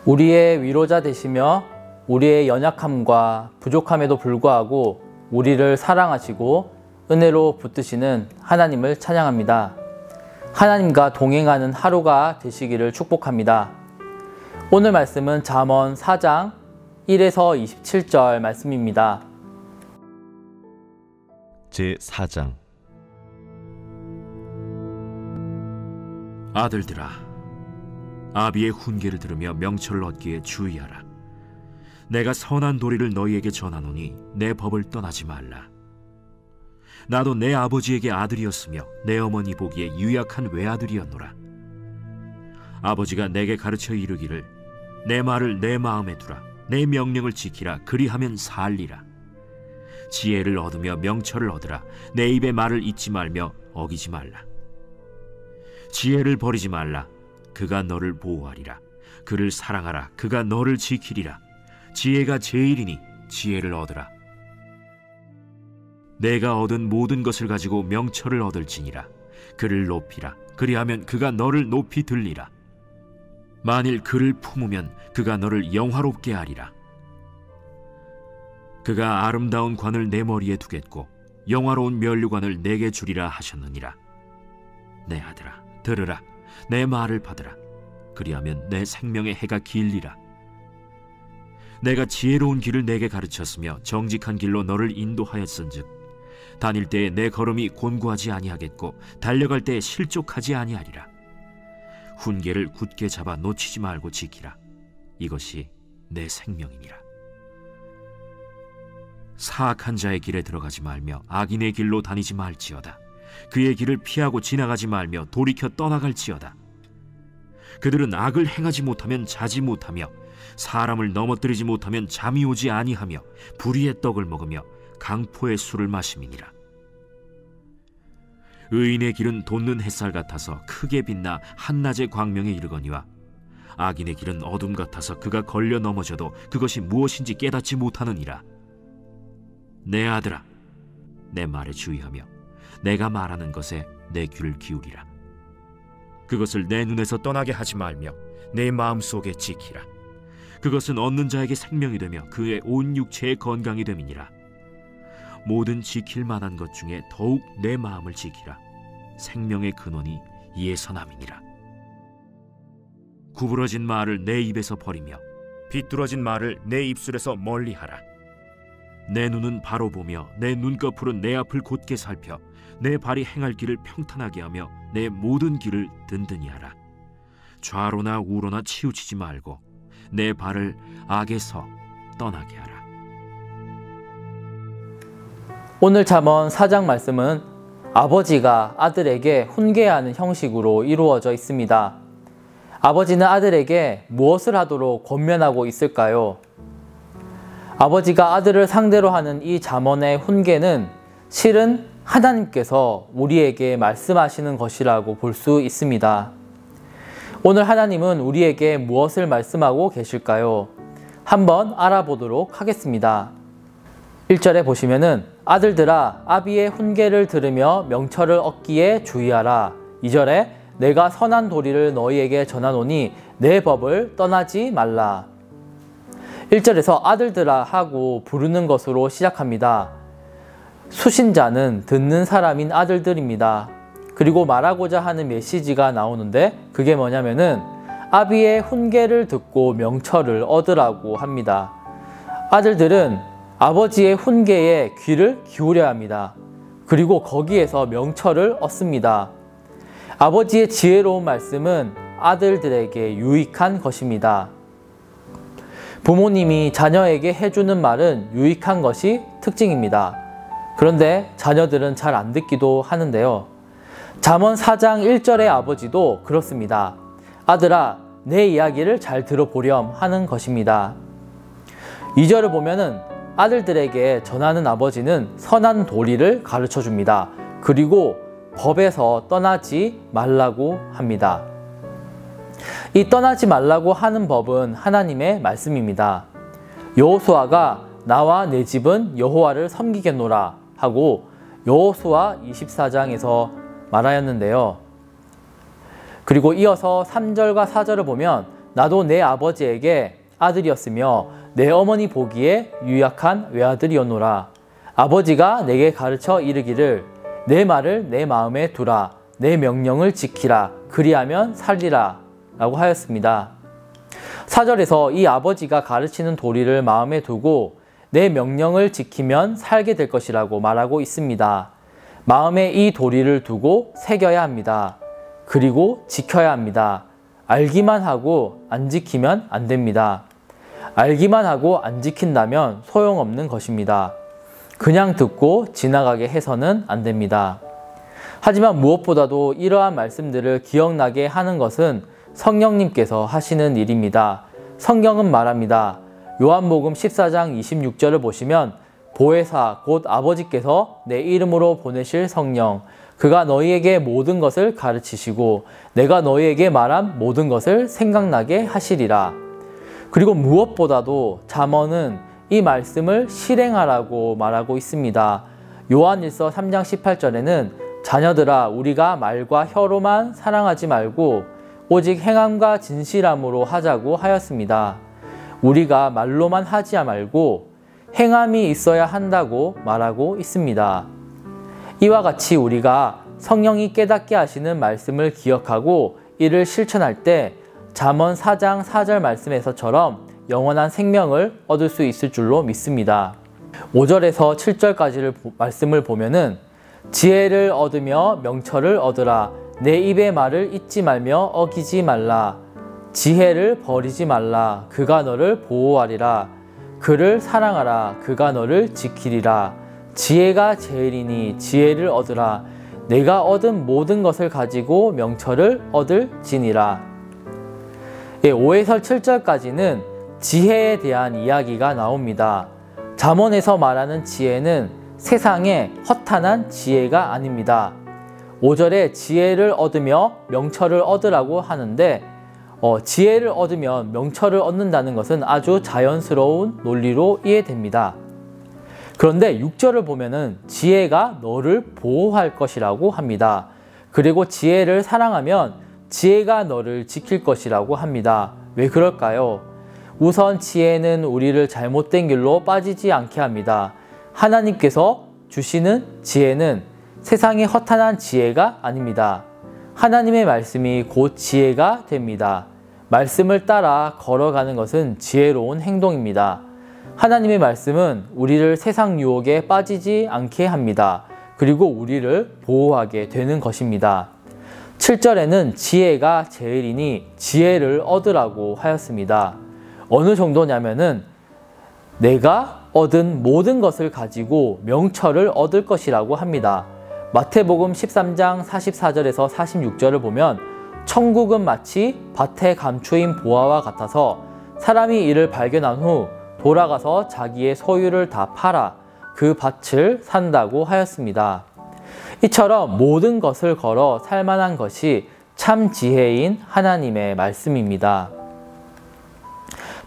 우리의 위로자 되시며 우리의 연약함과 부족함에도 불구하고 우리를 사랑하시고 은혜로 붙드시는 하나님을 찬양합니다. 하나님과 동행하는 하루가 되시기를 축복합니다. 오늘 말씀은 잠언 4장 1에서 27절 말씀입니다. 제4장. 아들들아, 아비의 훈계를 들으며 명철을 얻기에 주의하라. 내가 선한 도리를 너희에게 전하노니 내 법을 떠나지 말라. 나도 내 아버지에게 아들이었으며 내 어머니 보기에 유약한 외아들이었노라. 아버지가 내게 가르쳐 이르기를 내 말을 내 마음에 두라. 내 명령을 지키라. 그리하면 살리라. 지혜를 얻으며 명철을 얻으라. 내 입의 말을 잊지 말며 어기지 말라. 지혜를 버리지 말라. 그가 너를 보호하리라. 그를 사랑하라. 그가 너를 지키리라. 지혜가 제일이니 지혜를 얻으라. 내가 얻은 모든 것을 가지고 명철을 얻을지니라. 그를 높이라. 그리하면 그가 너를 높이 들리라. 만일 그를 품으면 그가 너를 영화롭게 하리라. 그가 아름다운 관을 내 머리에 두겠고 영화로운 면류관을 내게 주리라 하셨느니라. 내 아들아, 들으라. 내 말을 받으라. 그리하면 내 생명의 해가 길리라. 내가 지혜로운 길을 내게 가르쳤으며 정직한 길로 너를 인도하였은즉 다닐 때에 내 걸음이 곤고하지 아니하겠고 달려갈 때에 실족하지 아니하리라. 훈계를 굳게 잡아 놓치지 말고 지키라. 이것이 내 생명이니라. 사악한 자의 길에 들어가지 말며 악인의 길로 다니지 말지어다. 그의 길을 피하고 지나가지 말며 돌이켜 떠나갈지어다. 그들은 악을 행하지 못하면 자지 못하며 사람을 넘어뜨리지 못하면 잠이 오지 아니하며 불의의 떡을 먹으며 강포의 술을 마심이니라. 의인의 길은 돋는 햇살 같아서 크게 빛나 한낮의 광명에 이르거니와 악인의 길은 어둠 같아서 그가 걸려 넘어져도 그것이 무엇인지 깨닫지 못하느니라. 내 아들아, 내 말에 주의하며 내가 말하는 것에 내 귀를 기울이라. 그것을 내 눈에서 떠나게 하지 말며 내 마음속에 지키라. 그것은 얻는 자에게 생명이 되며 그의 온 육체의 건강이 됨이니라. 모든 지킬 만한 것 중에 더욱 내 마음을 지키라. 생명의 근원이 이에서 남이니라. 구부러진 말을 내 입에서 버리며 비뚤어진 말을 내 입술에서 멀리하라. 내 눈은 바로 보며 내 눈꺼풀은 내 앞을 곧게 살펴 내 발이 행할 길을 평탄하게 하며 내 모든 길을 든든히 하라. 좌로나 우로나 치우치지 말고 내 발을 악에서 떠나게 하라. 오늘 잠언 4장 말씀은 아버지가 아들에게 훈계하는 형식으로 이루어져 있습니다. 아버지는 아들에게 무엇을 하도록 권면하고 있을까요? 아버지가 아들을 상대로 하는 이 잠언의 훈계는 실은 하나님께서 우리에게 말씀하시는 것이라고 볼 수 있습니다. 오늘 하나님은 우리에게 무엇을 말씀하고 계실까요? 한번 알아보도록 하겠습니다. 1절에 보시면은 아들들아, 아비의 훈계를 들으며 명철을 얻기에 주의하라. 2절에 내가 선한 도리를 너희에게 전하노니 내 법을 떠나지 말라. 1절에서 아들들아 하고 부르는 것으로 시작합니다. 수신자는 듣는 사람인 아들들입니다. 그리고 말하고자 하는 메시지가 나오는데 그게 뭐냐면은 아비의 훈계를 듣고 명철을 얻으라고 합니다. 아들들은 아버지의 훈계에 귀를 기울여야 합니다. 그리고 거기에서 명철을 얻습니다. 아버지의 지혜로운 말씀은 아들들에게 유익한 것입니다. 부모님이 자녀에게 해주는 말은 유익한 것이 특징입니다. 그런데 자녀들은 잘 안 듣기도 하는데요. 잠언 4장 1절의 아버지도 그렇습니다. 아들아, 내 이야기를 잘 들어보렴 하는 것입니다. 2절을 보면은 아들들에게 전하는 아버지는 선한 도리를 가르쳐 줍니다. 그리고 법에서 떠나지 말라고 합니다. 이 떠나지 말라고 하는 법은 하나님의 말씀입니다. 여호수아가 나와 내 집은 여호와를 섬기겠노라 하고 여호수아 24장에서 말하였는데요. 그리고 이어서 3절과 4절을 보면 나도 내 아버지에게 아들이었으며 내 어머니 보기에 유약한 외아들이었노라. 아버지가 내게 가르쳐 이르기를 내 말을 내 마음에 두라. 내 명령을 지키라. 그리하면 살리라. 라고 하였습니다. 4절에서 이 아버지가 가르치는 도리를 마음에 두고 내 명령을 지키면 살게 될 것이라고 말하고 있습니다. 마음에 이 도리를 두고 새겨야 합니다. 그리고 지켜야 합니다. 알기만 하고 안 지키면 안 됩니다. 알기만 하고 안 지킨다면 소용없는 것입니다. 그냥 듣고 지나가게 해서는 안 됩니다. 하지만 무엇보다도 이러한 말씀들을 기억나게 하는 것은 성령님께서 하시는 일입니다. 성경은 말합니다. 요한복음 14장 26절을 보시면 보혜사 곧 아버지께서 내 이름으로 보내실 성령 그가 너희에게 모든 것을 가르치시고 내가 너희에게 말한 모든 것을 생각나게 하시리라. 그리고 무엇보다도 잠언은 이 말씀을 실행하라고 말하고 있습니다. 요한일서 3장 18절에는 자녀들아 우리가 말과 혀로만 사랑하지 말고 오직 행함과 진실함으로 하자고 하였습니다. 우리가 말로만 하지 말고 행함이 있어야 한다고 말하고 있습니다. 이와 같이 우리가 성령이 깨닫게 하시는 말씀을 기억하고 이를 실천할 때 잠언 4장 4절 말씀에서처럼 영원한 생명을 얻을 수 있을 줄로 믿습니다. 5절에서 7절까지를 말씀을 보면은 지혜를 얻으며 명철을 얻으라. 내 입의 말을 잊지 말며 어기지 말라. 지혜를 버리지 말라. 그가 너를 보호하리라. 그를 사랑하라. 그가 너를 지키리라. 지혜가 제일이니 지혜를 얻으라. 내가 얻은 모든 것을 가지고 명철을 얻을지니라. 5에서 7절까지는 지혜에 대한 이야기가 나옵니다. 잠언에서 말하는 지혜는 세상의 허탄한 지혜가 아닙니다. 5절에 지혜를 얻으며 명철을 얻으라고 하는데 지혜를 얻으면 명철을 얻는다는 것은 아주 자연스러운 논리로 이해됩니다. 그런데 6절을 보면은 지혜가 너를 보호할 것이라고 합니다. 그리고 지혜를 사랑하면 지혜가 너를 지킬 것이라고 합니다. 왜 그럴까요? 우선 지혜는 우리를 잘못된 길로 빠지지 않게 합니다. 하나님께서 주시는 지혜는 세상의 허탄한 지혜가 아닙니다. 하나님의 말씀이 곧 지혜가 됩니다. 말씀을 따라 걸어가는 것은 지혜로운 행동입니다. 하나님의 말씀은 우리를 세상 유혹에 빠지지 않게 합니다. 그리고 우리를 보호하게 되는 것입니다. 7절에는 지혜가 제일이니 지혜를 얻으라고 하였습니다. 어느 정도냐면은 내가 얻은 모든 것을 가지고 명철을 얻을 것이라고 합니다. 마태복음 13장 44절에서 46절을 보면 천국은 마치 밭에 감추인 보화와 같아서 사람이 이를 발견한 후 돌아가서 자기의 소유를 다 팔아 그 밭을 산다고 하였습니다. 이처럼 모든 것을 걸어 살만한 것이 참 지혜인 하나님의 말씀입니다.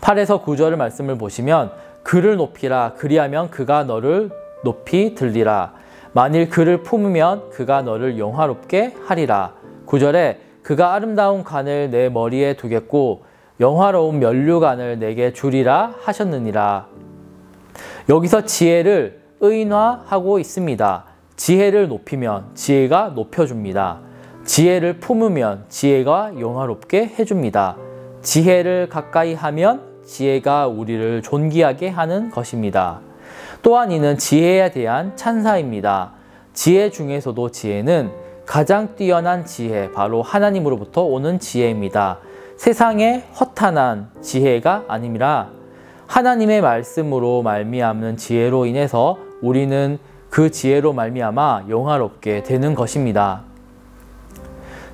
8에서 9절의 말씀을 보시면 그를 높이라. 그리하면 그가 너를 높이 들리라. 만일 그를 품으면 그가 너를 영화롭게 하리라. 9절에 그가 아름다운 관을 내 머리에 두겠고 영화로운 면류관을 내게 주리라 하셨느니라. 여기서 지혜를 의인화하고 있습니다. 지혜를 높이면 지혜가 높여줍니다. 지혜를 품으면 지혜가 영화롭게 해줍니다. 지혜를 가까이 하면 지혜가 우리를 존귀하게 하는 것입니다. 또한 이는 지혜에 대한 찬사입니다. 지혜 중에서도 지혜는 가장 뛰어난 지혜, 바로 하나님으로부터 오는 지혜입니다. 세상의 허탄한 지혜가 아니라 하나님의 말씀으로 말미암는 지혜로 인해서 우리는 그 지혜로 말미암아 영화롭게 되는 것입니다.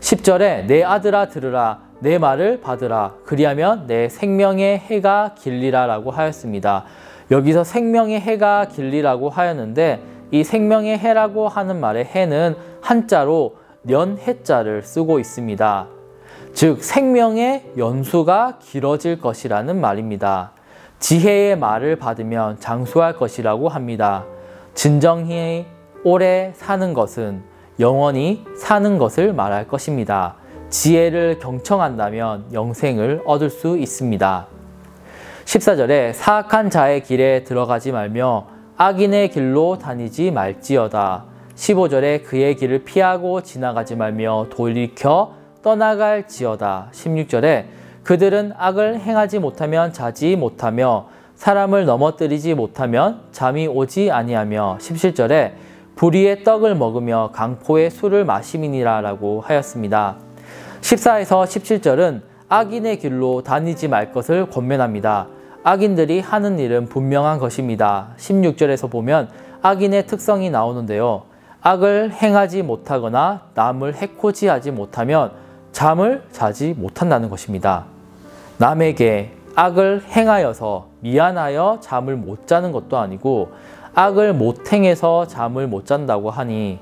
10절에 내 아들아 들으라. 내 말을 받으라. 그리하면 내 생명의 해가 길리라 라고 하였습니다. 여기서 생명의 해가 길리라고 하였는데 이 생명의 해라고 하는 말의 해는 한자로 연해자를 쓰고 있습니다. 즉 생명의 연수가 길어질 것이라는 말입니다. 지혜의 말을 받으면 장수할 것이라고 합니다. 진정히 오래 사는 것은 영원히 사는 것을 말할 것입니다. 지혜를 경청한다면 영생을 얻을 수 있습니다. 14절에 사악한 자의 길에 들어가지 말며 악인의 길로 다니지 말지어다. 15절에 그의 길을 피하고 지나가지 말며 돌이켜 떠나갈지어다. 16절에 그들은 악을 행하지 못하면 자지 못하며 사람을 넘어뜨리지 못하면 잠이 오지 아니하며 17절에 불의의 떡을 먹으며 강포의 술을 마심이니라 라고 하였습니다. 14에서 17절은 악인의 길로 다니지 말 것을 권면합니다. 악인들이 하는 일은 분명한 것입니다. 16절에서 보면 악인의 특성이 나오는데요. 악을 행하지 못하거나 남을 해코지 하지 못하면 잠을 자지 못한다는 것입니다. 남에게 악을 행하여서 미안하여 잠을 못 자는 것도 아니고 악을 못 행해서 잠을 못 잔다고 하니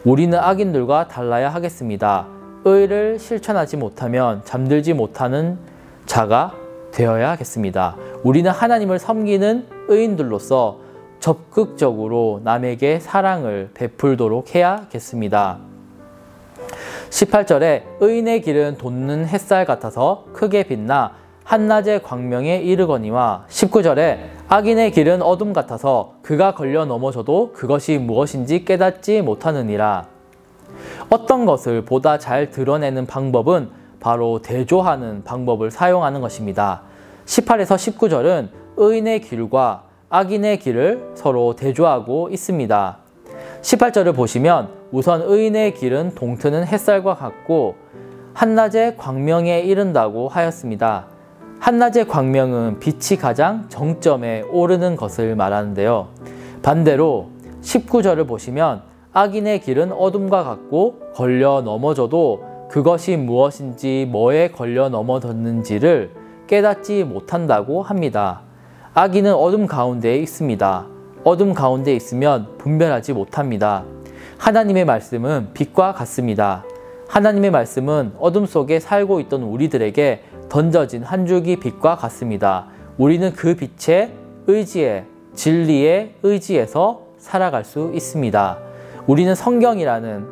우리는 악인들과 달라야 하겠습니다. 의를 실천하지 못하면 잠들지 못하는 자가 되어야 하겠습니다. 우리는 하나님을 섬기는 의인들로서 적극적으로 남에게 사랑을 베풀도록 해야겠습니다. 18절에 의인의 길은 돋는 햇살 같아서 크게 빛나 한낮의 광명에 이르거니와 19절에 악인의 길은 어둠 같아서 그가 걸려 넘어져도 그것이 무엇인지 깨닫지 못하느니라. 어떤 것을 보다 잘 드러내는 방법은 바로 대조하는 방법을 사용하는 것입니다. 18에서 19절은 의인의 길과 악인의 길을 서로 대조하고 있습니다. 18절을 보시면 우선 의인의 길은 동트는 햇살과 같고 한낮의 광명에 이른다고 하였습니다. 한낮의 광명은 빛이 가장 정점에 오르는 것을 말하는데요. 반대로 19절을 보시면 악인의 길은 어둠과 같고 걸려 넘어져도 그것이 무엇인지 뭐에 걸려 넘어졌는지를 깨닫지 못한다고 합니다. 악인은 어둠 가운데에 있습니다. 어둠 가운데 있으면 분별하지 못합니다. 하나님의 말씀은 빛과 같습니다. 하나님의 말씀은 어둠 속에 살고 있던 우리들에게 던져진 한 줄기 빛과 같습니다. 우리는 그 빛에 의지해 진리에 의지해서 살아갈 수 있습니다. 우리는 성경이라는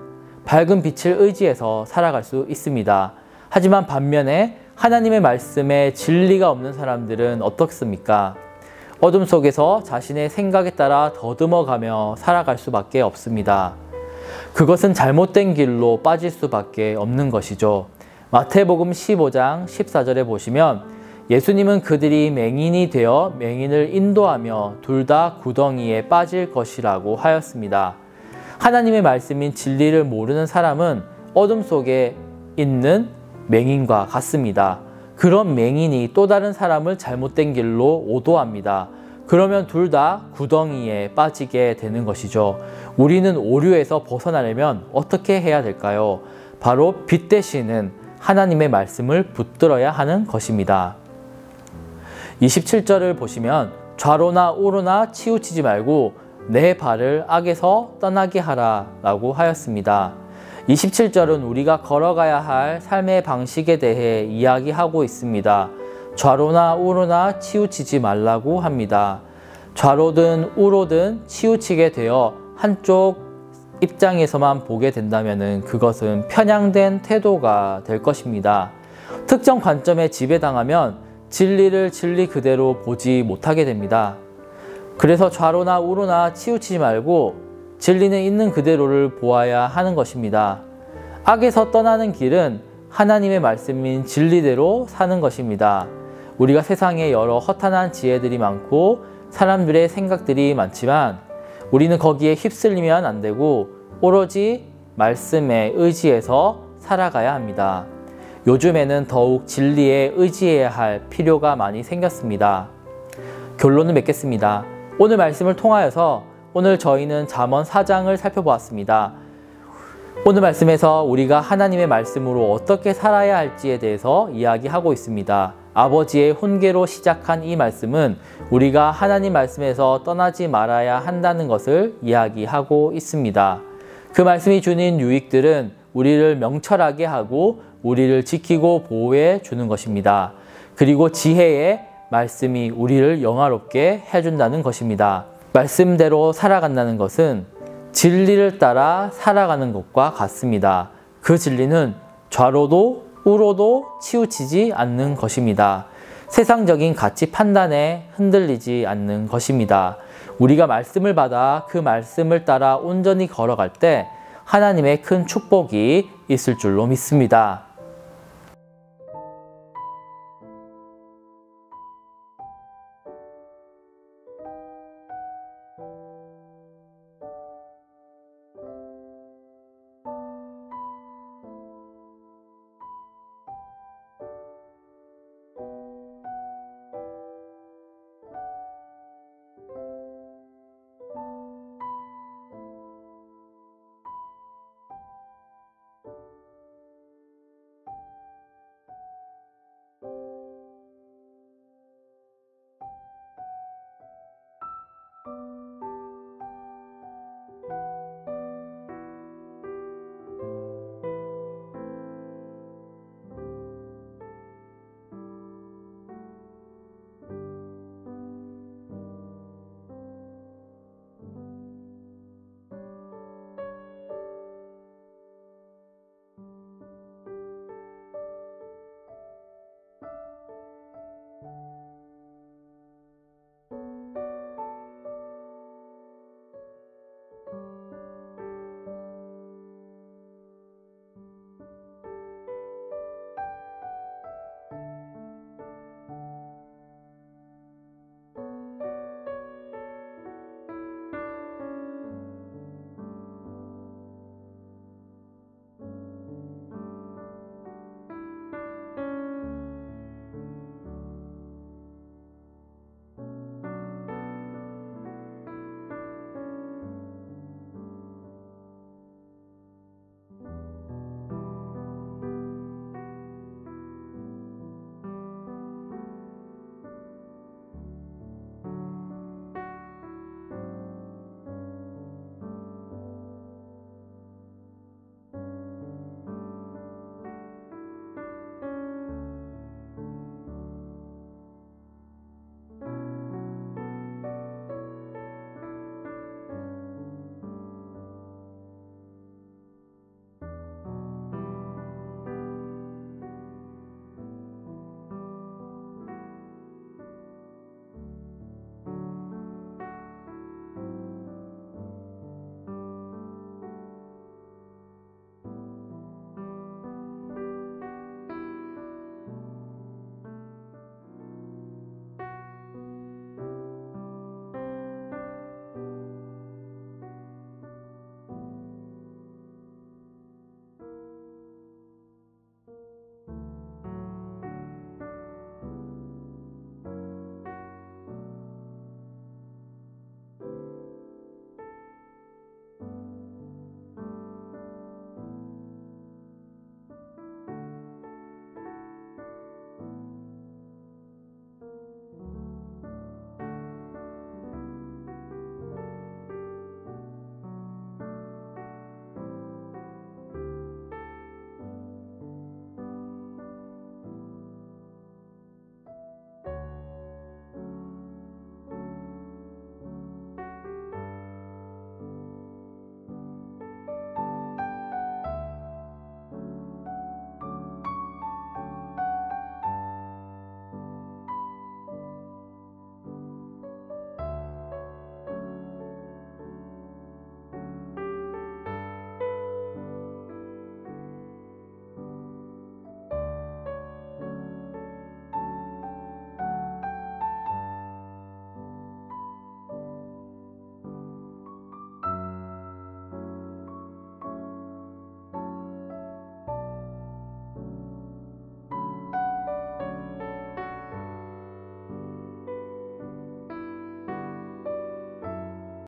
밝은 빛을 의지해서 살아갈 수 있습니다. 하지만 반면에 하나님의 말씀에 진리가 없는 사람들은 어떻습니까? 어둠 속에서 자신의 생각에 따라 더듬어가며 살아갈 수밖에 없습니다. 그것은 잘못된 길로 빠질 수밖에 없는 것이죠. 마태복음 15장 14절에 보시면 예수님은 그들이 맹인이 되어 맹인을 인도하며 둘 다 구덩이에 빠질 것이라고 하였습니다. 하나님의 말씀인 진리를 모르는 사람은 어둠 속에 있는 맹인과 같습니다. 그런 맹인이 또 다른 사람을 잘못된 길로 오도합니다. 그러면 둘 다 구덩이에 빠지게 되는 것이죠. 우리는 오류에서 벗어나려면 어떻게 해야 될까요? 바로 빛 되시는 하나님의 말씀을 붙들어야 하는 것입니다. 27절을 보시면 좌로나 우로나 치우치지 말고 내 발을 악에서 떠나게 하라 라고 하였습니다. 27절은 우리가 걸어가야 할 삶의 방식에 대해 이야기하고 있습니다. 좌로나 우로나 치우치지 말라고 합니다. 좌로든 우로든 치우치게 되어 한쪽 입장에서만 보게 된다면 그것은 편향된 태도가 될 것입니다. 특정 관점에 지배당하면 진리를 진리 그대로 보지 못하게 됩니다. 그래서 좌로나 우로나 치우치지 말고 진리는 있는 그대로를 보아야 하는 것입니다. 악에서 떠나는 길은 하나님의 말씀인 진리대로 사는 것입니다. 우리가 세상에 여러 허탄한 지혜들이 많고 사람들의 생각들이 많지만 우리는 거기에 휩쓸리면 안 되고 오로지 말씀에 의지해서 살아가야 합니다. 요즘에는 더욱 진리에 의지해야 할 필요가 많이 생겼습니다. 결론을 맺겠습니다. 오늘 말씀을 통하여서 오늘 저희는 잠언 4장을 살펴보았습니다. 오늘 말씀에서 우리가 하나님의 말씀으로 어떻게 살아야 할지에 대해서 이야기하고 있습니다. 아버지의 훈계로 시작한 이 말씀은 우리가 하나님 말씀에서 떠나지 말아야 한다는 것을 이야기하고 있습니다. 그 말씀이 주는 유익들은 우리를 명철하게 하고 우리를 지키고 보호해 주는 것입니다. 그리고 지혜의 말씀이 우리를 영화롭게 해준다는 것입니다. 말씀대로 살아간다는 것은 진리를 따라 살아가는 것과 같습니다. 그 진리는 좌로도 우로도 치우치지 않는 것입니다. 세상적인 가치 판단에 흔들리지 않는 것입니다. 우리가 말씀을 받아 그 말씀을 따라 온전히 걸어갈 때 하나님의 큰 축복이 있을 줄로 믿습니다.